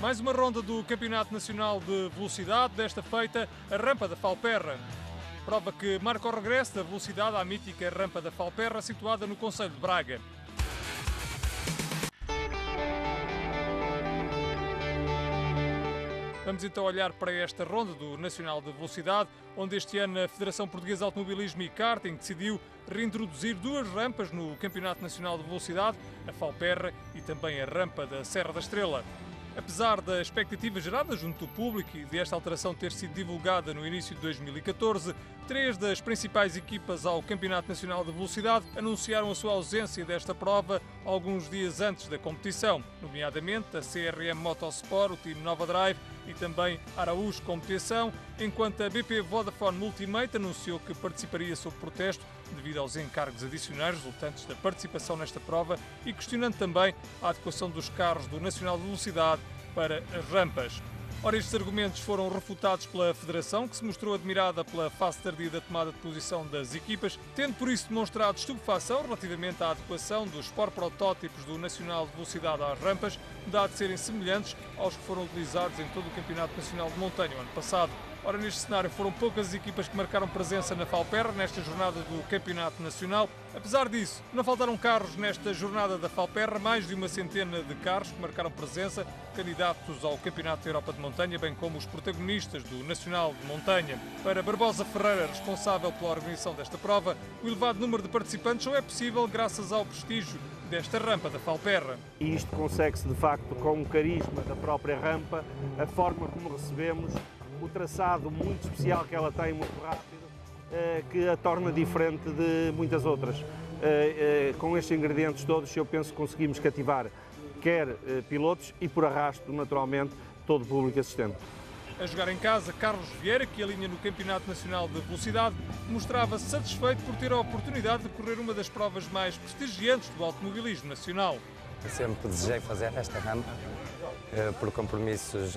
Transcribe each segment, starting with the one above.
Mais uma ronda do Campeonato Nacional de Velocidade, desta feita a Rampa da Falperra. Prova que marca o regresso da velocidade à mítica Rampa da Falperra, situada no concelho de Braga. Vamos então olhar para esta ronda do Nacional de Velocidade, onde este ano a Federação Portuguesa de Automobilismo e Karting decidiu reintroduzir duas rampas no Campeonato Nacional de Velocidade, a Falperra e também a Rampa da Serra da Estrela. Apesar da expectativa gerada junto do público e desta alteração ter sido divulgada no início de 2014, três das principais equipas ao Campeonato Nacional de Velocidade anunciaram a sua ausência desta prova alguns dias antes da competição, nomeadamente a CRM Motorsport, o time Nova Drive e também Araújo Competição, enquanto a BP Vodafone Multimate anunciou que participaria sob protesto devido aos encargos adicionais resultantes da participação nesta prova e questionando também a adequação dos carros do Nacional de Velocidade para as rampas. Ora, estes argumentos foram refutados pela Federação, que se mostrou admirada pela fase tardia da tomada de posição das equipas, tendo por isso demonstrado estupefação relativamente à adequação dos Sport protótipos do Nacional de Velocidade às rampas, dado serem semelhantes aos que foram utilizados em todo o Campeonato Nacional de Montanha o ano passado. Ora, neste cenário foram poucas as equipas que marcaram presença na Falperra nesta jornada do Campeonato Nacional. Apesar disso, não faltaram carros nesta jornada da Falperra, mais de uma centena de carros que marcaram presença, candidatos ao Campeonato da Europa de Montanha, bem como os protagonistas do Nacional de Montanha. Para Barbosa Ferreira, responsável pela organização desta prova, o elevado número de participantes só é possível graças ao prestígio desta rampa da Falperra. E isto consegue-se de facto com o carisma da própria rampa, a forma como recebemos, o traçado muito especial que ela tem, muito rápido, que a torna diferente de muitas outras. Com estes ingredientes todos, eu penso que conseguimos cativar quer pilotos e, por arrasto, naturalmente, todo o público assistente. A jogar em casa, Carlos Vieira, que alinha no Campeonato Nacional de Velocidade, mostrava-se satisfeito por ter a oportunidade de correr uma das provas mais prestigiantes do automobilismo nacional. Eu sempre desejei fazer esta rampa, por compromissos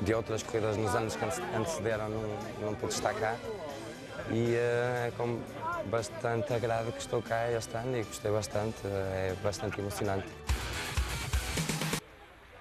de outras corridas nos anos que antecederam, não pude estar cá. E é com bastante agrado que estou cá este ano e gostei bastante, é bastante emocionante.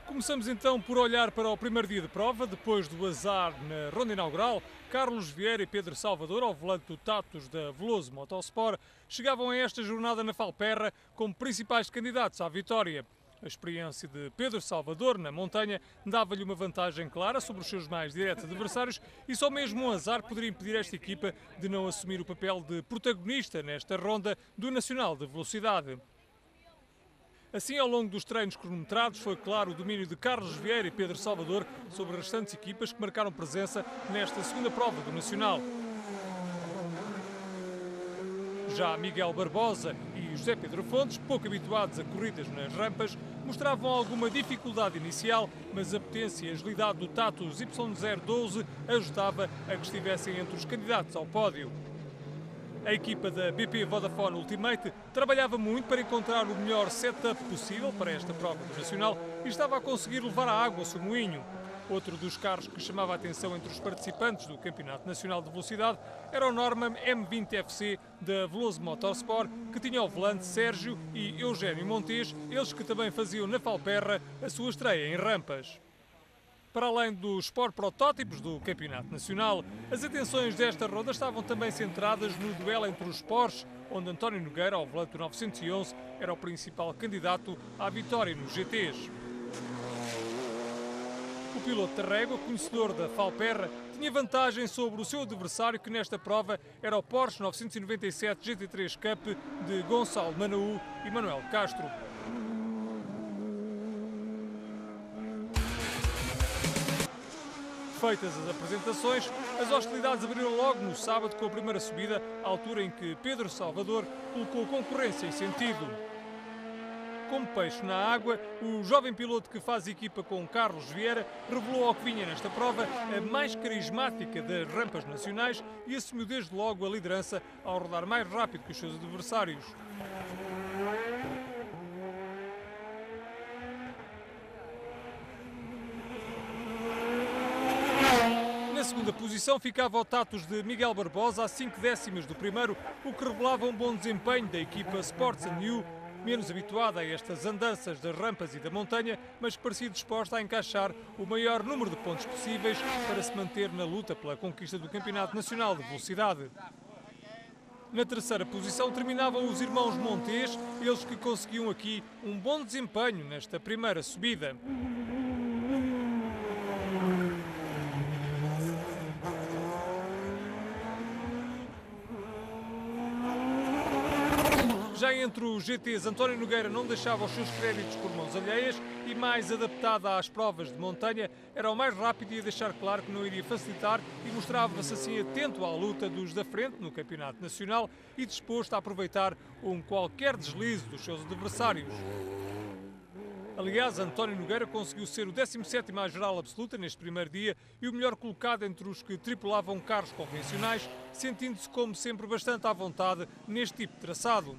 Começamos então por olhar para o primeiro dia de prova. Depois do azar na ronda inaugural, Carlos Vieira e Pedro Salvador, ao volante do Tatus da Veloso Motorsport, chegavam a esta jornada na Falperra como principais candidatos à vitória. A experiência de Pedro Salvador na montanha dava-lhe uma vantagem clara sobre os seus mais diretos adversários e só mesmo um azar poderia impedir esta equipa de não assumir o papel de protagonista nesta ronda do Nacional de Velocidade. Assim, ao longo dos treinos cronometrados, foi claro o domínio de Carlos Vieira e Pedro Salvador sobre as restantes equipas que marcaram presença nesta segunda prova do Nacional. Já Miguel Barbosa e José Pedro Fontes, pouco habituados a corridas nas rampas, mostravam alguma dificuldade inicial, mas a potência e a agilidade do Tatus Y012 ajudava a que estivessem entre os candidatos ao pódio. A equipa da BP Vodafone Ultimate trabalhava muito para encontrar o melhor setup possível para esta prova do Nacional e estava a conseguir levar a água ao seu moinho. Outro dos carros que chamava a atenção entre os participantes do Campeonato Nacional de Velocidade era o Norman M20 FC da Veloso Motorsport, que tinha ao volante Sérgio e Eugénio Montes, eles que também faziam na Falperra a sua estreia em rampas. Para além dos Sport protótipos do Campeonato Nacional, as atenções desta ronda estavam também centradas no duelo entre os Porsche, onde António Nogueira, ao volante do 911, era o principal candidato à vitória nos GTs. O piloto da régua, conhecedor da Falperra, tinha vantagem sobre o seu adversário, que nesta prova era o Porsche 997 GT3 Cup de Gonçalo Manaú e Manuel Castro. Feitas as apresentações, as hostilidades abriram logo no sábado com a primeira subida, à altura em que Pedro Salvador colocou concorrência em sentido. Como peixe na água, o jovem piloto que faz equipa com Carlos Vieira revelou ao que vinha nesta prova a mais carismática das rampas nacionais e assumiu desde logo a liderança ao rodar mais rápido que os seus adversários. Na segunda posição ficava o Tatus de Miguel Barbosa a 5 décimas do primeiro, o que revelava um bom desempenho da equipa Sports & New, menos habituada a estas andanças das rampas e da montanha, mas que parecia disposta a encaixar o maior número de pontos possíveis para se manter na luta pela conquista do Campeonato Nacional de Velocidade. Na terceira posição terminavam os irmãos Montes, eles que conseguiam aqui um bom desempenho nesta primeira subida. Já entre os GTs, António Nogueira não deixava os seus créditos por mãos alheias e, mais adaptada às provas de montanha, era o mais rápido e a deixar claro que não iria facilitar e mostrava-se assim atento à luta dos da frente no Campeonato Nacional e disposto a aproveitar qualquer deslize dos seus adversários. Aliás, António Nogueira conseguiu ser o 17º à geral absoluta neste primeiro dia e o melhor colocado entre os que tripulavam carros convencionais, sentindo-se como sempre bastante à vontade neste tipo de traçado.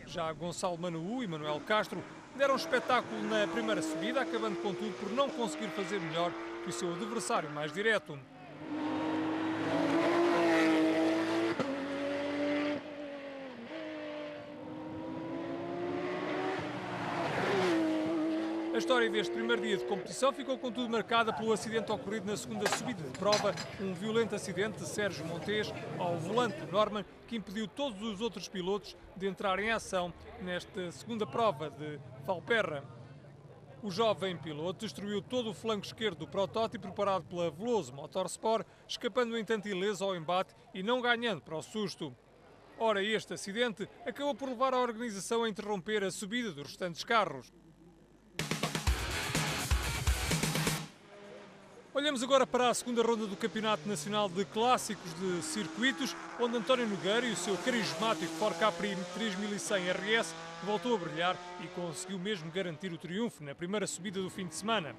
Já Gonçalo Manu e Manuel Castro deram espetáculo na primeira subida, acabando contudo por não conseguir fazer melhor que o seu adversário mais direto. A história deste primeiro dia de competição ficou contudo marcada pelo acidente ocorrido na segunda subida de prova, um violento acidente de Sérgio Montes ao volante do Norman, que impediu todos os outros pilotos de entrar em ação nesta segunda prova de Valperra. O jovem piloto destruiu todo o flanco esquerdo do protótipo preparado pela Veloso Motorsport, escapando no entanto ileso ao embate e não ganhando para o susto. Ora, este acidente acabou por levar a organização a interromper a subida dos restantes carros. Olhamos agora para a segunda ronda do Campeonato Nacional de Clássicos de Circuitos, onde António Nogueira e o seu carismático Ford Capri 3100 RS voltou a brilhar e conseguiu mesmo garantir o triunfo na primeira subida do fim de semana.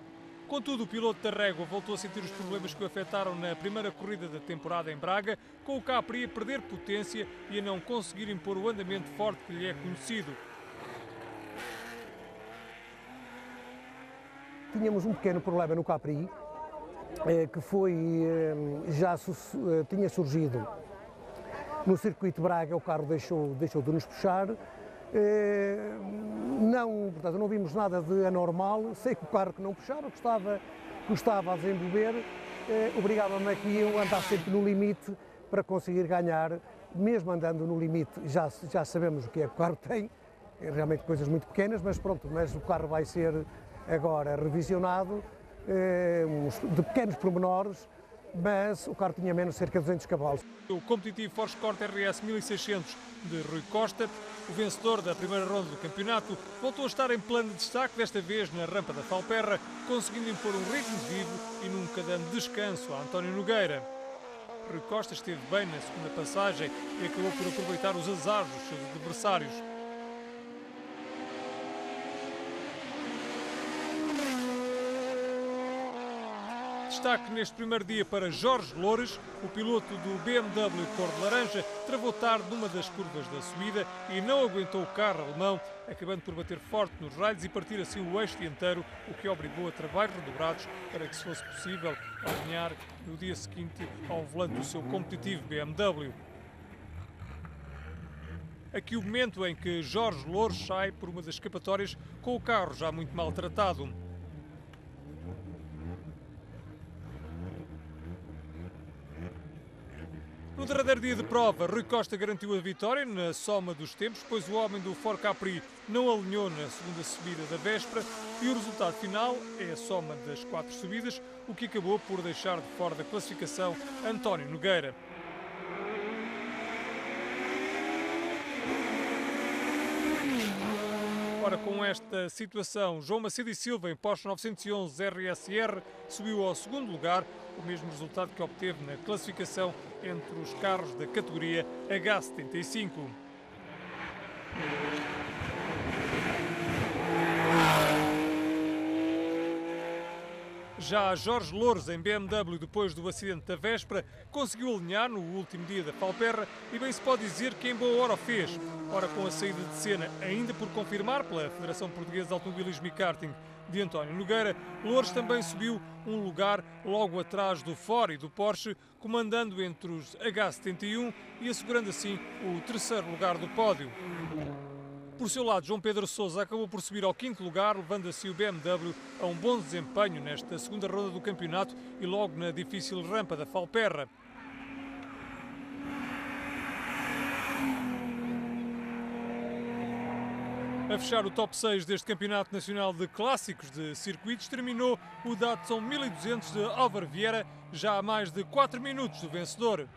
Contudo, o piloto da régua voltou a sentir os problemas que o afetaram na primeira corrida da temporada em Braga, com o Capri a perder potência e a não conseguir impor o andamento forte que lhe é conhecido. Tínhamos um pequeno problema no Capri, que tinha surgido no circuito de Braga. O carro deixou de nos puxar, portanto, não vimos nada de anormal. Sei que o carro que não puxava, que estava a desenvolver, obrigava-me aqui a andar sempre no limite para conseguir ganhar. Mesmo andando no limite, já sabemos o que é que o carro tem, realmente coisas muito pequenas, mas pronto, mas o carro vai ser agora revisionado, de pequenos pormenores, mas o carro tinha menos cerca de 200 cavalos. O competitivo Ford Escort RS 1600 de Rui Costa, o vencedor da primeira ronda do campeonato, voltou a estar em plano de destaque, desta vez na rampa da Valperra, conseguindo impor um ritmo vivo e nunca dando descanso a António Nogueira. Rui Costa esteve bem na segunda passagem e acabou por aproveitar os azares dos seus adversários. Destaque neste primeiro dia para Jorge Loures, o piloto do BMW cor de laranja, travou tarde numa das curvas da subida e não aguentou o carro alemão, acabando por bater forte nos ralhos e partir assim o eixo dianteiro, o que obrigou a trabalhos redobrados para que se fosse possível alinhar no dia seguinte ao volante do seu competitivo BMW. Aqui o momento em que Jorge Loures sai por uma das escapatórias com o carro já muito maltratado. No derradeiro dia de prova, Rui Costa garantiu a vitória na soma dos tempos, pois o homem do Ford Capri não alinhou na segunda subida da véspera e o resultado final é a soma das 4 subidas, o que acabou por deixar de fora da classificação António Nogueira. Ora, com esta situação, João Macedo e Silva, em Porsche 911 RSR, subiu ao segundo lugar, o mesmo resultado que obteve na classificação entre os carros da categoria H75. Já Jorge Loures, em BMW, depois do acidente da véspera, conseguiu alinhar no último dia da Valperra e bem se pode dizer que em boa hora o fez. Ora, com a saída de cena ainda por confirmar pela Federação Portuguesa de Automobilismo e Karting de António Nogueira, Loures também subiu um lugar logo atrás do Ford e do Porsche, comandando entre os H71 e assegurando assim o terceiro lugar do pódio. Por seu lado, João Pedro Sousa acabou por subir ao 5º lugar, levando assim o BMW a um bom desempenho nesta segunda ronda do campeonato e logo na difícil rampa da Falperra. A fechar o top 6 deste Campeonato Nacional de Clássicos de Circuitos, terminou o Datsun 1200 de Álvaro Vieira, já a mais de 4 minutos do vencedor.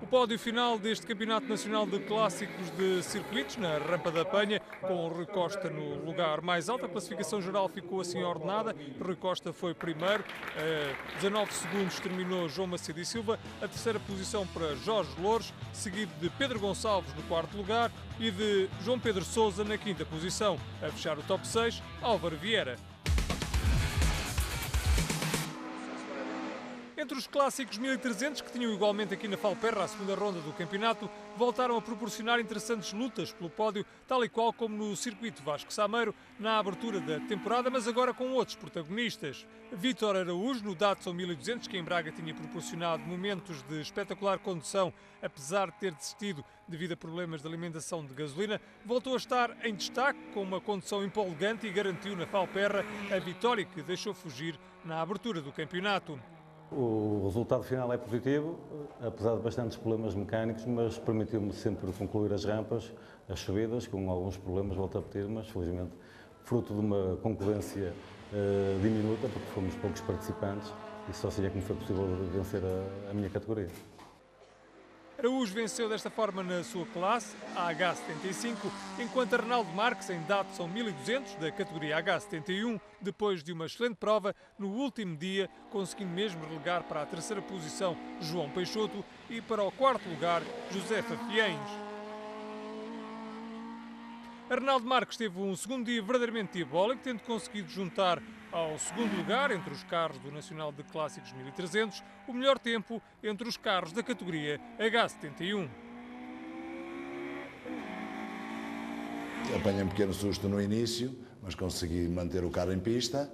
O pódio final deste Campeonato Nacional de Clássicos de Circuitos, na Rampa da Penha, com o Rui Costa no lugar mais alto. A classificação geral ficou assim ordenada. Rui Costa foi primeiro, 19 segundos terminou João Macedo e Silva. A terceira posição para Jorge Loures, seguido de Pedro Gonçalves no 4º lugar e de João Pedro Sousa na 5ª posição. A fechar o top 6, Álvaro Vieira. Entre os clássicos 1300, que tinham igualmente aqui na Falperra a segunda ronda do campeonato, voltaram a proporcionar interessantes lutas pelo pódio, tal e qual como no circuito Vasco Sameiro, na abertura da temporada, mas agora com outros protagonistas. Vítor Araújo, no Datsun 1200, que em Braga tinha proporcionado momentos de espetacular condução, apesar de ter desistido devido a problemas de alimentação de gasolina, voltou a estar em destaque com uma condução empolgante e garantiu na Falperra a vitória que deixou fugir na abertura do campeonato. O resultado final é positivo, apesar de bastantes problemas mecânicos, mas permitiu-me sempre concluir as rampas, as subidas, com alguns problemas, volto a repetir, mas felizmente fruto de uma concorrência diminuta, porque fomos poucos participantes e só assim é que me foi possível vencer a minha categoria. Araújo venceu desta forma na sua classe, a H75, enquanto Arnaldo Marques em Datsun 1200, da categoria H71, depois de uma excelente prova, no último dia, conseguindo mesmo relegar para a terceira posição João Peixoto e para o 4º lugar José Fafiens. Arnaldo Marques teve um segundo dia verdadeiramente diabólico, tendo conseguido juntar ao segundo lugar, entre os carros do Nacional de Clássicos 1300, o melhor tempo entre os carros da categoria H71. Apanhei um pequeno susto no início, mas consegui manter o carro em pista.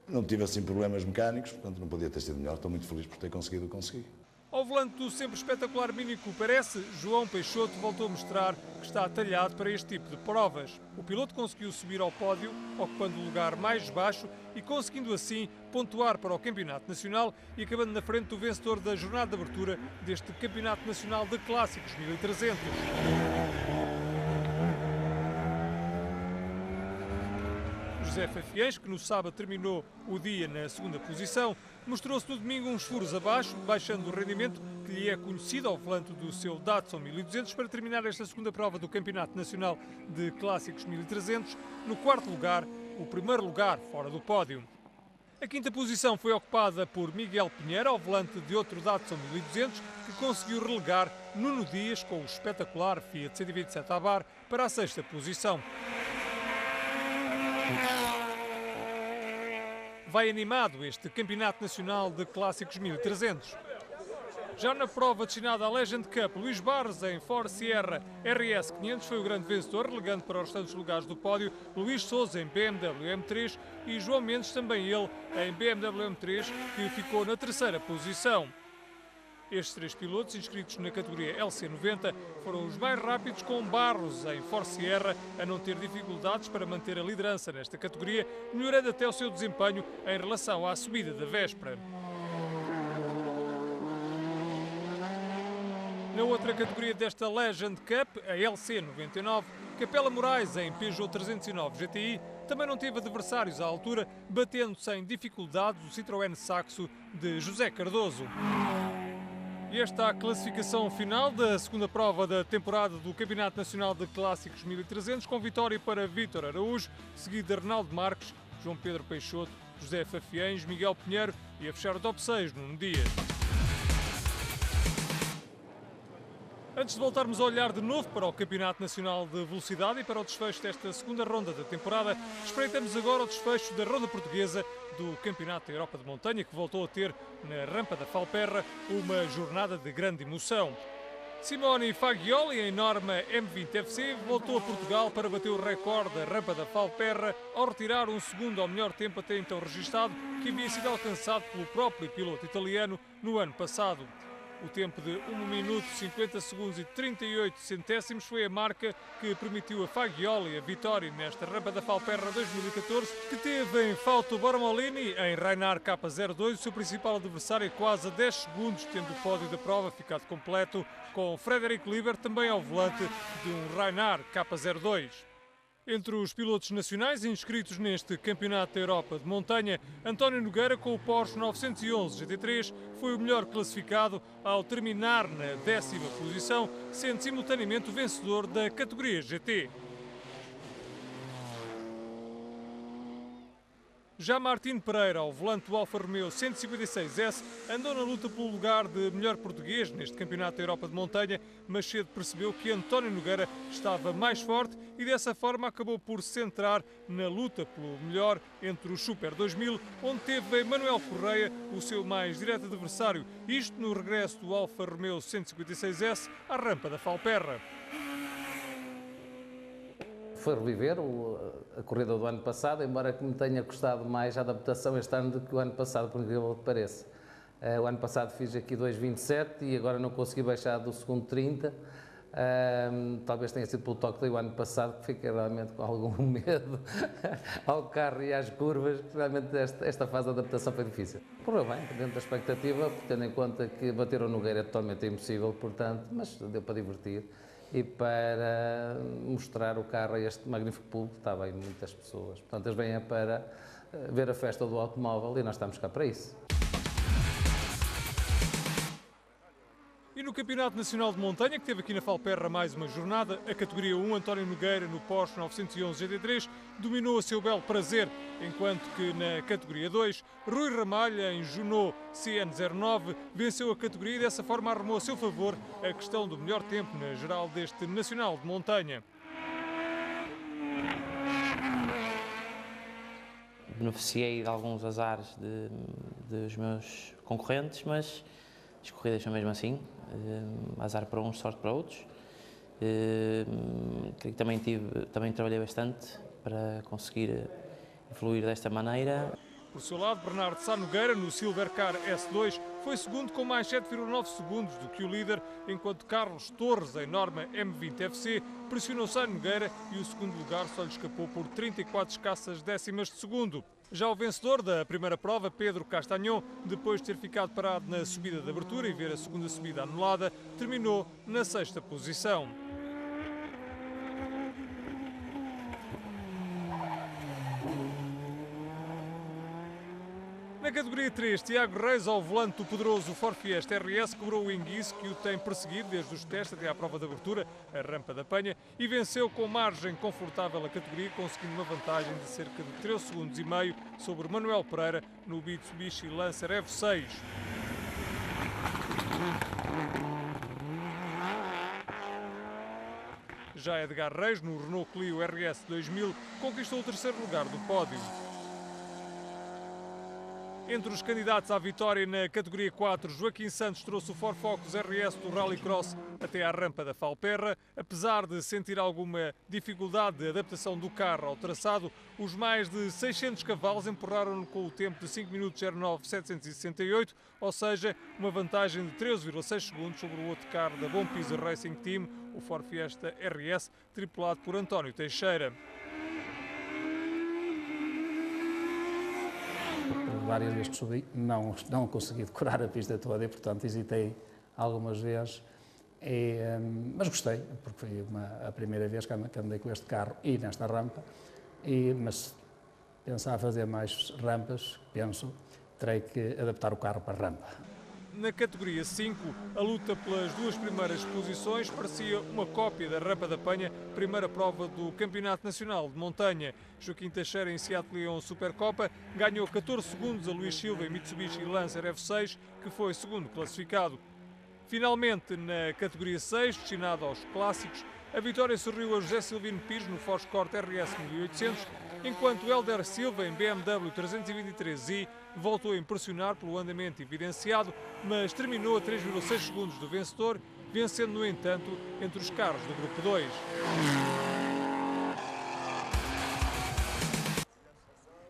Não tive assim problemas mecânicos, portanto não podia ter sido melhor. Estou muito feliz por ter conseguido o que consegui. Ao volante do sempre espetacular Mini Cooper S, João Peixoto voltou a mostrar que está talhado para este tipo de provas. O piloto conseguiu subir ao pódio, ocupando o lugar mais baixo e conseguindo assim pontuar para o Campeonato Nacional e acabando na frente do vencedor da jornada de abertura deste Campeonato Nacional de Clássicos 1300. José Fafiens, que no sábado terminou o dia na segunda posição, mostrou-se no domingo uns furos abaixo, baixando o rendimento que lhe é conhecido ao volante do seu Datsun 1200 para terminar esta segunda prova do Campeonato Nacional de Clássicos 1300, no 4º lugar, o 1º lugar fora do pódio. A 5ª posição foi ocupada por Miguel Pinheiro, ao volante de outro Datsun 1200, que conseguiu relegar Nuno Dias com o espetacular Fiat 127 Abarth para a 6ª posição. Vai animado este Campeonato Nacional de Clássicos 1300. Já na prova destinada à Legend Cup, Luís Barros, em Ford Sierra RS 500, foi o grande vencedor, relegando para os restantes lugares do pódio Luís Sousa em BMW M3 e João Mendes, também ele, em BMW M3, que ficou na 3ª posição. Estes 3 pilotos, inscritos na categoria LC90, foram os mais rápidos, com Barros em Ford Sierra a não ter dificuldades para manter a liderança nesta categoria, melhorando até o seu desempenho em relação à subida da véspera. Na outra categoria desta Legend Cup, a LC99, Capela Moraes em Peugeot 309 GTI também não teve adversários à altura, batendo sem dificuldades o Citroën Saxo de José Cardoso. E esta é a classificação final da segunda prova da temporada do Campeonato Nacional de Clássicos 1300, com vitória para Vítor Araújo, seguido de Arnaldo Marques, João Pedro Peixoto, José Fafiens, Miguel Pinheiro e a fechar o top 6, Nuno Dias. Antes de voltarmos a olhar de novo para o Campeonato Nacional de Velocidade e para o desfecho desta segunda ronda da temporada, espreitamos agora o desfecho da ronda portuguesa do Campeonato da Europa de Montanha, que voltou a ter na rampa da Falperra uma jornada de grande emoção. Simone Fagioli, em Norma M20 FC, voltou a Portugal para bater o recorde da rampa da Valperra ao retirar um segundo ao melhor tempo até então registado, que havia sido alcançado pelo próprio piloto italiano no ano passado. O tempo de 1 minuto, 50 segundos e 38 centésimos foi a marca que permitiu a Fagioli a vitória nesta rampa da Valperra 2014, que teve em falta o Bormolini em Ryanair K02, o seu principal adversário quase a 10 segundos, tendo o pódio da prova ficado completo com Frederic Lieber também ao volante de um Ryanair K02. Entre os pilotos nacionais inscritos neste Campeonato da Europa de Montanha, António Nogueira, com o Porsche 911 GT3, foi o melhor classificado ao terminar na 10ª posição, sendo simultaneamente o vencedor da categoria GT. Já Martino Pereira, ao volante do Alfa Romeo 156S, andou na luta pelo lugar de melhor português neste Campeonato da Europa de Montanha, mas cedo percebeu que António Nogueira estava mais forte e dessa forma acabou por se centrar na luta pelo melhor entre os Super 2000, onde teve Manuel Correia, o seu mais direto adversário, isto no regresso do Alfa Romeo 156S à rampa da Valperra. Foi reviver a corrida do ano passado, embora que me tenha custado mais a adaptação este ano do que o ano passado, por incrível que pareça. O ano passado fiz aqui 2,27 e agora não consegui baixar do segundo 30. Talvez tenha sido pelo toque do ano passado, que fiquei realmente com algum medo ao carro e às curvas, que realmente esta fase de adaptação foi difícil. Correu bem, dentro da expectativa, tendo em conta que bater o Nogueira é totalmente impossível, portanto, mas deu para divertir. E para mostrar o carro a este magnífico público, está bem muitas pessoas. Portanto, eles vêm para ver a festa do automóvel e nós estamos cá para isso. E no Campeonato Nacional de Montanha, que teve aqui na Valperra mais uma jornada, a categoria 1, António Nogueira, no Porsche 911 GT3, dominou a seu belo prazer, enquanto que na categoria 2, Rui Ramalha, em Junot CN09, venceu a categoria e dessa forma arrumou a seu favor a questão do melhor tempo na geral deste Nacional de Montanha. Beneficiei de alguns azares dos meus concorrentes, mas as corridas são mesmo assim, azar para uns, sorte para outros. Creio que também trabalhei bastante para conseguir evoluir desta maneira. Por seu lado, Bernardo Sá Nogueira, no Silvercar S2, foi segundo com mais 7,9 segundos do que o líder, enquanto Carlos Torres, em Norma M20 FC, pressionou Sá Nogueira e o segundo lugar só lhe escapou por 34 escassas décimas de segundo. Já o vencedor da primeira prova, Pedro Castagnon, depois de ter ficado parado na subida de abertura e ver a segunda subida anulada, terminou na 6ª posição. Na categoria 3, Tiago Reis, ao volante do poderoso Ford Fiesta RS, cobrou o enguiço que o tem perseguido desde os testes até à prova de abertura, a rampa da Penha, e venceu com margem confortável a categoria, conseguindo uma vantagem de cerca de 3,5 segundos sobre Manuel Pereira no Mitsubishi Lancer Evo6. Já Edgar Reis, no Renault Clio RS 2000, conquistou o 3º lugar do pódio. Entre os candidatos à vitória na categoria 4, Joaquim Santos trouxe o Ford Focus RS do Rallycross até à rampa da Valperra. Apesar de sentir alguma dificuldade de adaptação do carro ao traçado, os mais de 600 cavalos empurraram-no com o tempo de 5 minutos 09.768, ou seja, uma vantagem de 13,6 segundos sobre o outro carro da Bom Piso Racing Team, o Ford Fiesta RS, tripulado por António Teixeira. Várias vezes que subi, não consegui decorar a pista toda e, portanto, hesitei algumas vezes, mas gostei, porque foi a primeira vez que andei com este carro e nesta rampa, mas pensar fazer mais rampas, terei que adaptar o carro para a rampa. Na categoria 5, a luta pelas duas primeiras posições parecia uma cópia da Rampa da Penha, primeira prova do Campeonato Nacional de Montanha. Joaquim Teixeira, em Seat Leon Supercopa, ganhou 14 segundos a Luís Silva em Mitsubishi Lancer F6, que foi segundo classificado. Finalmente, na categoria 6, destinada aos clássicos, a vitória sorriu a José Silvino Pires no Ford Escort RS 1800, enquanto Hélder Silva, em BMW 323i, voltou a impressionar pelo andamento evidenciado, mas terminou a 3,6 segundos do vencedor, vencendo, no entanto, entre os carros do Grupo 2.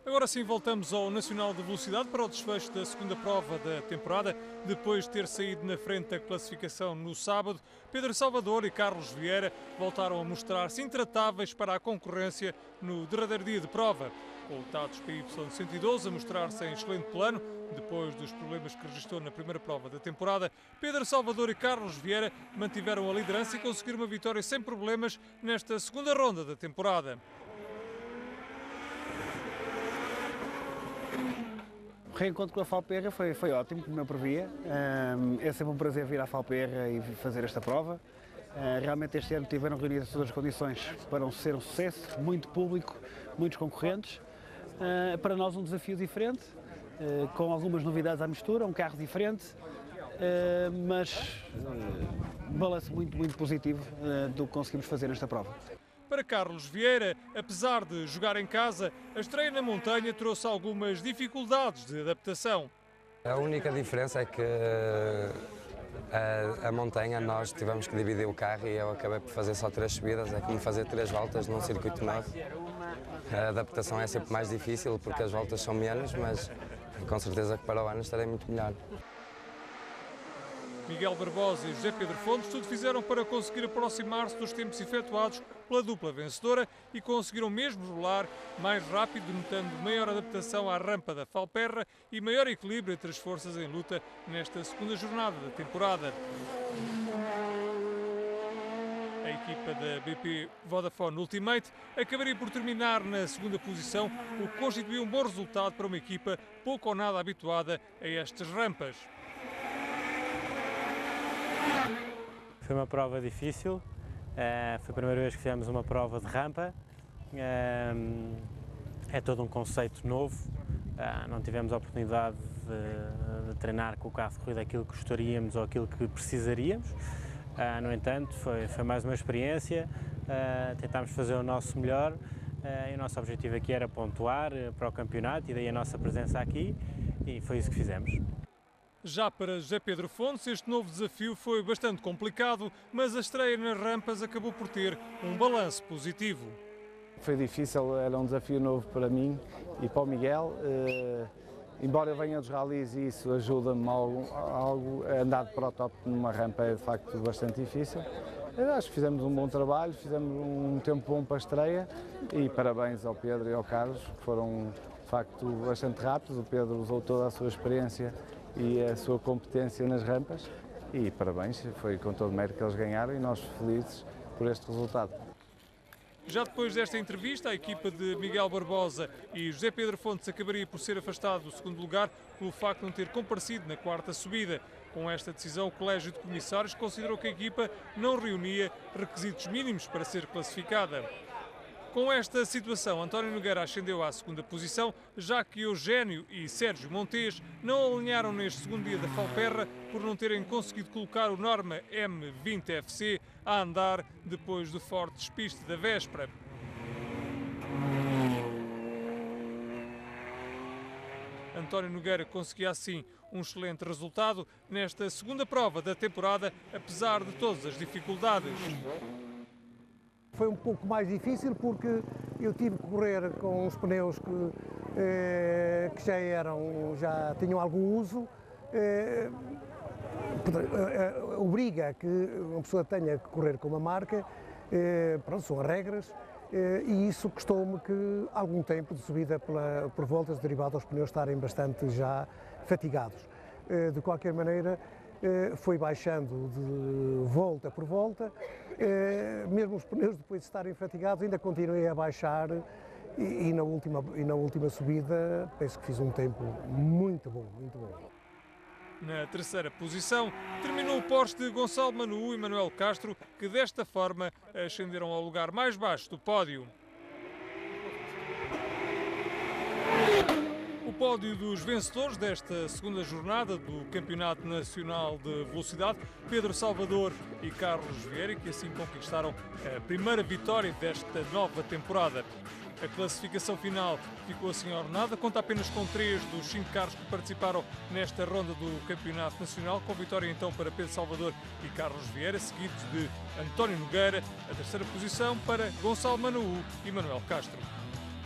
Agora sim voltamos ao Nacional de Velocidade para o desfecho da segunda prova da temporada. Depois de ter saído na frente da classificação no sábado, Pedro Salvador e Carlos Vieira voltaram a mostrar-se intratáveis para a concorrência no derradeiro dia de prova. Com o Tatos PY112 a mostrar-se em excelente plano, depois dos problemas que registrou na primeira prova da temporada, Pedro Salvador e Carlos Vieira mantiveram a liderança e conseguiram uma vitória sem problemas nesta segunda ronda da temporada. O reencontro com a Falperra foi ótimo, como eu previa. É sempre um prazer vir à Falperra e fazer esta prova. Realmente este ano tiveram reunidas todas as condições para ser um sucesso, muito público, muitos concorrentes. Para nós um desafio diferente, com algumas novidades à mistura, um carro diferente, mas um balanço muito positivo do que conseguimos fazer nesta prova. Para Carlos Vieira, apesar de jogar em casa, a estreia na montanha trouxe algumas dificuldades de adaptação. A única diferença é que a montanha nós tivemos que dividir o carro e eu acabei por fazer só 3 subidas, é como fazer 3 voltas num circuito novo. A adaptação é sempre mais difícil porque as voltas são menos, mas com certeza que para o ano estarei muito melhor. Miguel Barbosa e José Pedro Fontes tudo fizeram para conseguir aproximar-se dos tempos efetuados pela dupla vencedora e conseguiram mesmo rolar mais rápido, notando maior adaptação à rampa da Falperra e maior equilíbrio entre as forças em luta nesta segunda jornada da temporada. A equipa da BP Vodafone Ultimate acabaria por terminar na segunda posição, o que constituiu um bom resultado para uma equipa pouco ou nada habituada a estas rampas. Foi uma prova difícil, foi a primeira vez que fizemos uma prova de rampa, é todo um conceito novo, não tivemos a oportunidade de treinar com o carro de corrida aquilo que gostaríamos ou aquilo que precisaríamos, no entanto foi mais uma experiência, tentámos fazer o nosso melhor e o nosso objetivo aqui era pontuar para o campeonato e daí a nossa presença aqui e foi isso que fizemos. Já para José Pedro Fontes, este novo desafio foi bastante complicado, mas a estreia nas rampas acabou por ter um balanço positivo. Foi difícil, era um desafio novo para mim e para o Miguel. Embora eu venha dos ralis e isso ajuda-me algo, andar de protótipo numa rampa é de facto bastante difícil. Eu acho que fizemos um bom trabalho, fizemos um tempo bom para a estreia e parabéns ao Pedro e ao Carlos, que foram de facto bastante rápidos. O Pedro usou toda a sua experiência e a sua competência nas rampas e parabéns, foi com todo o mérito que eles ganharam e nós felizes por este resultado. Já depois desta entrevista, a equipa de Miguel Barbosa e José Pedro Fontes acabaria por ser afastado do segundo lugar pelo facto de não ter comparecido na quarta subida. Com esta decisão, o Colégio de Comissários considerou que a equipa não reunia requisitos mínimos para ser classificada. Com esta situação, António Nogueira ascendeu à segunda posição, já que Eugénio e Sérgio Montes não alinharam neste segundo dia da Falperra por não terem conseguido colocar o Norma M20 FC a andar depois do forte despiste da véspera. António Nogueira conseguia assim um excelente resultado nesta segunda prova da temporada, apesar de todas as dificuldades. Foi um pouco mais difícil porque eu tive que correr com os pneus que já tinham algum uso. Obriga que uma pessoa tenha que correr com uma marca, pronto, são as regras, e isso custou-me que algum tempo de subida por voltas derivado aos pneus estarem bastante já fatigados. De qualquer maneira, foi baixando de volta por volta, mesmo os pneus depois de estarem fatigados ainda continuei a baixar e na última subida penso que fiz um tempo muito bom, muito bom. Na terceira posição terminou o Porsche de Gonçalo Manu e Manuel Castro, que desta forma ascenderam ao lugar mais baixo do pódio. O pódio dos vencedores desta segunda jornada do Campeonato Nacional de Velocidade, Pedro Salvador e Carlos Vieira, que assim conquistaram a primeira vitória desta nova temporada. A classificação final ficou assim ordenada, conta apenas com 3 dos 5 carros que participaram nesta ronda do Campeonato Nacional, com vitória então para Pedro Salvador e Carlos Vieira, seguidos de António Nogueira, a terceira posição para Gonçalo Manaú e Manuel Castro.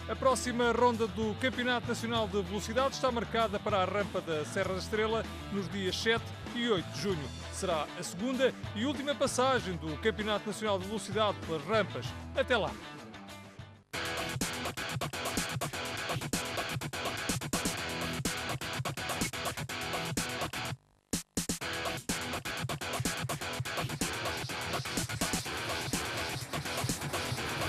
A próxima ronda do Campeonato Nacional de Velocidade está marcada para a rampa da Serra da Estrela nos dias 7 e 8 de junho. Será a segunda e última passagem do Campeonato Nacional de Velocidade pelas rampas. Até lá!